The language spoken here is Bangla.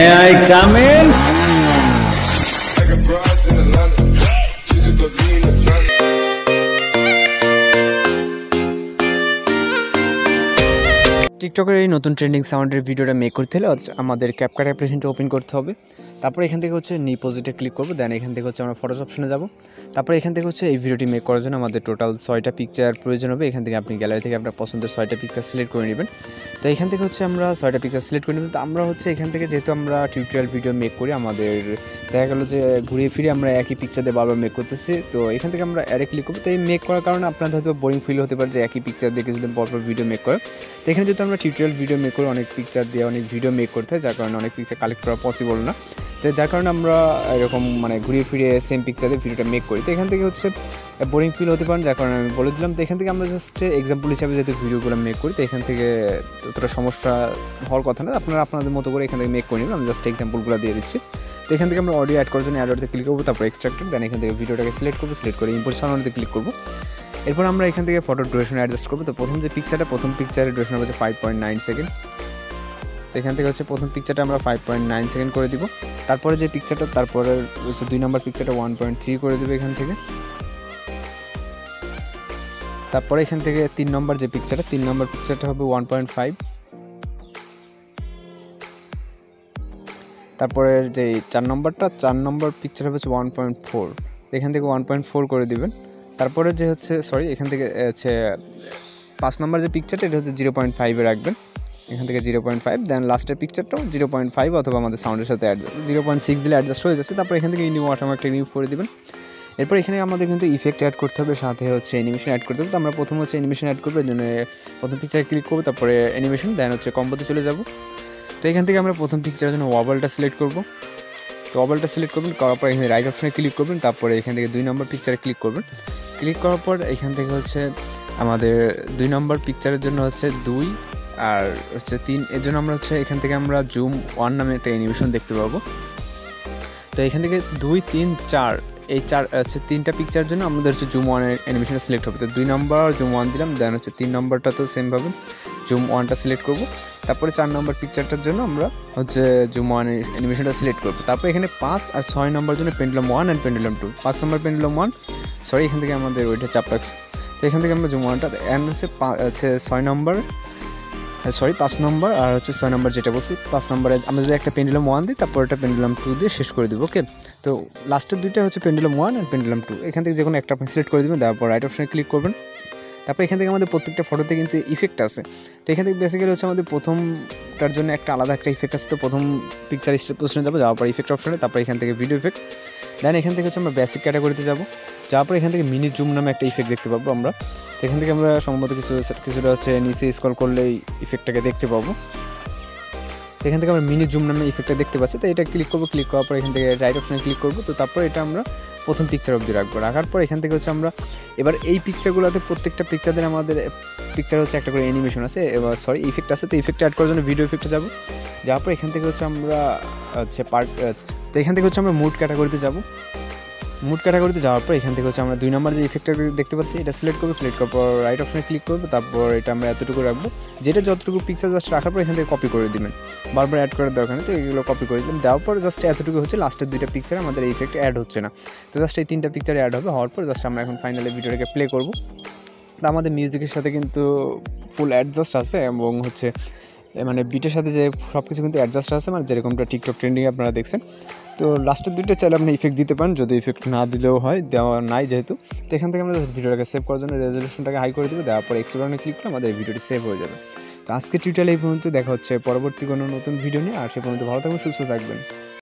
I come in? টিকটকের এই নতুন ট্রেন্ডিং সাউন্ডের ভিডিওটা মেক করতে হলে আমাদের ক্যাপকাট অ্যাপ্লিকেশনটা ওপেন করতে হবে। তারপর এখান থেকে হচ্ছে নিউ প্রজেক্টে ক্লিক করব, দেন এখান থেকে হচ্ছে আমরা ফটোস অপশনে যাব। তারপর এখান থেকে হচ্ছে এই ভিডিওটি মেক করার জন্য আমাদের টোটাল 6টা পিকচার প্রয়োজন হবে। এখান থেকে আপনি গ্যালারি থেকে আপনার পছন্দের 6টা পিকচার সিলেক্ট করে নেবেন। তো এখান থেকে হচ্ছে আমরা 6টা পিকচার সিলেক্ট করে নেবেন। তো আমরা হচ্ছে এখান থেকে যেহেতু আমরা টিউটোরিয়াল ভিডিও মেক করি, আমাদের দেখা গেলো যে ঘুরিয়ে ফিরে আমরা একই পিকচার দিয়ে বারবার মেক করতেছি। তো এখান থেকে আমরা অ্যাডে ক্লিক করবো। তো এই মেক করার কারণে আপনাদের হয়তো বোরিং ফিল হতে পারে যে একই পিকচার দিয়ে কিছুদিন পরপর ভিডিও মেক করে। তো এখানে যেহেতু আমরা টিউটোরিয়াল ভিডিও মেক করি, অনেক পিকচার দিয়ে অনেক ভিডিও মেক করতে হয়, যার কারণে অনেক পিকচার কালেক্ট করা পসিবল না। তো যার কারণে আমরা এরকম ঘুরিয়ে ফিরে সেম পিকচার দিয়ে ভিডিওটা মেক করি। তো এখান থেকে হচ্ছে বোরিং ফিল হতে পারেন, যার কারণে আমি বলে দিলাম। তো এখান থেকে আমরা জাস্ট এক্সাম্পল হিসাবে যেহেতু ভিডিওগুলো মেক করি, তো এখান থেকে অতটা সমস্যা হওয়ার কথা না, আপনারা আপনাদের মতো করে এখান থেকে মেক করে নেবেন। আমি জাস্ট এক্সাম্পলগুলো দিয়ে দিচ্ছি। তো এখান থেকে আমরা অডিও অ্যাড করার জন্য অ্যাডতে ক্লিক করবো, তারপর এক্সট্রাক্টেড, দেন এখান থেকে ভিডিওটাকে সিলেক্ট করবো, সিলেক্ট করে ইম্পোর্ট সাউন্ডে ক্লিক করবো। এরপর আমরা এখান থেকে ফটো ডুরেশন অ্যাডজাস্ট করবো। তো প্রথম পিকচারের ডুরেশন হচ্ছে 5.9 সেকেন্ড। তো এখান থেকে হচ্ছে প্রথম পিকচারটা আমরা 5.9 সেকেন্ড করে দিব। তারপরে যে পিকচারটা, তারপরে হচ্ছে 2 নম্বর পিকচারটা 1.3 করে দেবো এখান থেকে। তারপরে এখান থেকে 3 নম্বর পিকচারটা হবে 1.5। তারপরে যে 4 নম্বর পিকচার হবে 1.4। এখান থেকে 1.4 করে দিবেন। তারপরে যে হচ্ছে এখান থেকে হচ্ছে 5 নম্বর যে পিকচারটা, এটা হচ্ছে 0.5 রাখবেন। এখান থেকে 0.5, দেন লাস্টের পিকচারটাও 0.5 অথবা আমাদের সাউন্ডের সাথে 0.6 দিলে অ্যাডজাস্ট হয়ে যাচ্ছে। তারপর এখান থেকে নিউ ওয়াটারমার্কটা রিমুভ করে দিবেন। এরপর এখানে আমাদের কিন্তু ইফেক্ট অ্যাড করতে হবে, সাথে হচ্ছে অ্যানিমেশন অ্যাড করতে হবে। তো আমরা প্রথম হচ্ছে অ্যানিমেশন অ্যাড করবো, এর জন্য প্রথম পিকচারে ক্লিক করবো, তারপরে অ্যানিমেশন, দেন হচ্ছে কম্বোতে চলে যাব। তো এখান থেকে আমরা প্রথম পিকচারের জন্য ওয়াবলটা সিলেক্ট করবো। তো ওয়াবলটা সিলেক্ট করবেন, করার পর এখানে রাইট অপশনে ক্লিক করবেন, তারপরে এখান থেকে 2 নম্বর পিকচারে ক্লিক করবেন। ক্লিক করার পর এখান থেকে হচ্ছে আমাদের 2 নম্বর পিকচারের জন্য হচ্ছে 2 আর হচ্ছে 3, এর জন্য আমরা হচ্ছে এখান থেকে আমরা জুম 1 নামে একটা অ্যানিমেশন দেখতে পাবো। তো এখান থেকে 2, 3, 4 এই 4 হচ্ছে 3টা পিকচারের জন্য আমাদের হচ্ছে জুম 1 এর অ্যানিমেশনটা সিলেক্ট হবে। তো 2 নম্বর জুম 1 দিলাম, দেন হচ্ছে 3 নম্বরটা তো সেমভাবে জুম 1টা সিলেক্ট করব। তারপরে 4 নম্বর পিকচারটার জন্য আমরা হচ্ছে জুম 1 এর অ্যানিমেশনটা সিলেক্ট করব। তারপর এখানে 5 আর 6 নম্বর জন্য pendulum 1 and pendulum 2। 5 number pendulum 1, এখান থেকে আমাদের ওইটা চাপ রাখছে। তো এখান থেকে আমরা জুম 1টা অ্যান্ড হচ্ছে 6 নম্বর 5 নম্বর আর হচ্ছে 6 নম্বর যেটা বলছি, 5 নম্বরে আমরা যদি একটা পেন্ডুলাম 1 দিই, তারপর একটা পেন্ডুলাম 2 দিয়ে শেষ করে দেবো। ওকে, তো লাস্টের দুইটা হচ্ছে পেন্ডুলাম 1 আর পেন্ডুলাম 2। এখান থেকে যে কোনো একটা আপনি সিলেক্ট করে দেবেন, তারপর রাইট অপশনে ক্লিক করবেন। তারপর এখান থেকে আমাদের প্রত্যেকটা ফটোতে কিন্তু ইফেক্ট আছে। তো এখান থেকে বেসিক্যালি হচ্ছে আমাদের প্রথমটার জন্য একটা আলাদা একটা ইফেক্ট আছে। তো প্রথম পিকচার স্টেপ পজিশনে যাওয়ার পর ইফেক্ট অপশনে, তারপর এখান থেকে ভিডিও ইফেক্ট, দেন এখান থেকে হচ্ছে আমরা বেসিক ক্যাটাগরিতে যাওয়ার পর এখান থেকে মিনি জুম নামে একটা ইফেক্ট দেখতে পাবো আমরা। তো এখান থেকে আমরা সম্ভবত কিছুটা হচ্ছে নিচে স্ক্রল করলেই ইফেক্টটাকে দেখতে পাবো। এখান থেকে আমরা মিনি জুম নামে ইফেক্টটা দেখতে পাচ্ছি। তো এটা ক্লিক করবো, ক্লিক করার পর এখান থেকে রাইট অপশনে ক্লিক করবো। তো তারপর এটা আমরা প্রথম পিকচার অবধি রাখার পর এখান থেকে হচ্ছে আমরা এবার এই পিকচারগুলোতে প্রত্যেকটা পিকচারদের আমাদের পিকচার হচ্ছে একটা করে অ্যানিমেশন আছে, এবার ইফেক্ট আছে। তো ইফেক্ট অ্যাড করার জন্য ভিডিও ইফেক্টে যাবো। যাওয়ার পর এখান থেকে হচ্ছে আমরা তো এখান থেকে হচ্ছে আমরা মুড ক্যাটাগরিতে যাবো। মুড ক্যাটাগরিতে যাওয়ার পর এখান থেকে হচ্ছে আমরা 2 নম্বর যে ইফেক্টটা দেখতে পাচ্ছি, এটা সিলেক্ট করবো। সিলেক্ট করার পর রাইট অপশনে ক্লিক করবো, তারপর এটা আমরা এতটুকু রাখবো। যেটা যতটুকু পিকচার জাস্ট রাখার পর এখান থেকে কপি করে দিবেন, বারবার অ্যাড করার দরকার নেই। তো এগুলো কপি করে দিলাম। দেওয়ার পর জাস্ট এতটুকু হচ্ছে লাস্টের 2টা পিকচার আমাদের এই ইফেক্ট অ্যাড হচ্ছে না। তো জাস্ট এই 3টা পিকচার অ্যাড হবে, হওয়ার পর জাস্ট আমরা এখন ফাইনালি ভিডিওটাকে প্লে করবো। তো আমাদের মিউজিকের সাথে কিন্তু ফুল অ্যাডজাস্ট আছে, এবং হচ্ছে বিটের সাথে যে সব কিছু কিন্তু অ্যাডজাস্ট আছে, যেরকমটা টিকটক ট্রেন্ডিং আপনারা দেখছেন। তো লাস্টের 2টা চাইলে আপনি ইফেক্ট দিতে পারেন, যদি ইফেক্ট না দিলেও হয়, দেওয়া নাই যেহেতু। তো এখান থেকে আমরা ভিডিওটাকে সেভ করার জন্য রেজলিউশনটাকে হাই করে দেবো, দেওয়ার পর এক্সপোর্টে ক্লিক করে আমাদের ভিডিওটি সেভ হয়ে যাবে। তো আজকে টিউটোরিয়াল এই পর্যন্ত, দেখা হচ্ছে পরবর্তী কোনো নতুন ভিডিও নিয়ে। আর সে পর্যন্ত ভালো থাকবেন, সুস্থ থাকবেন।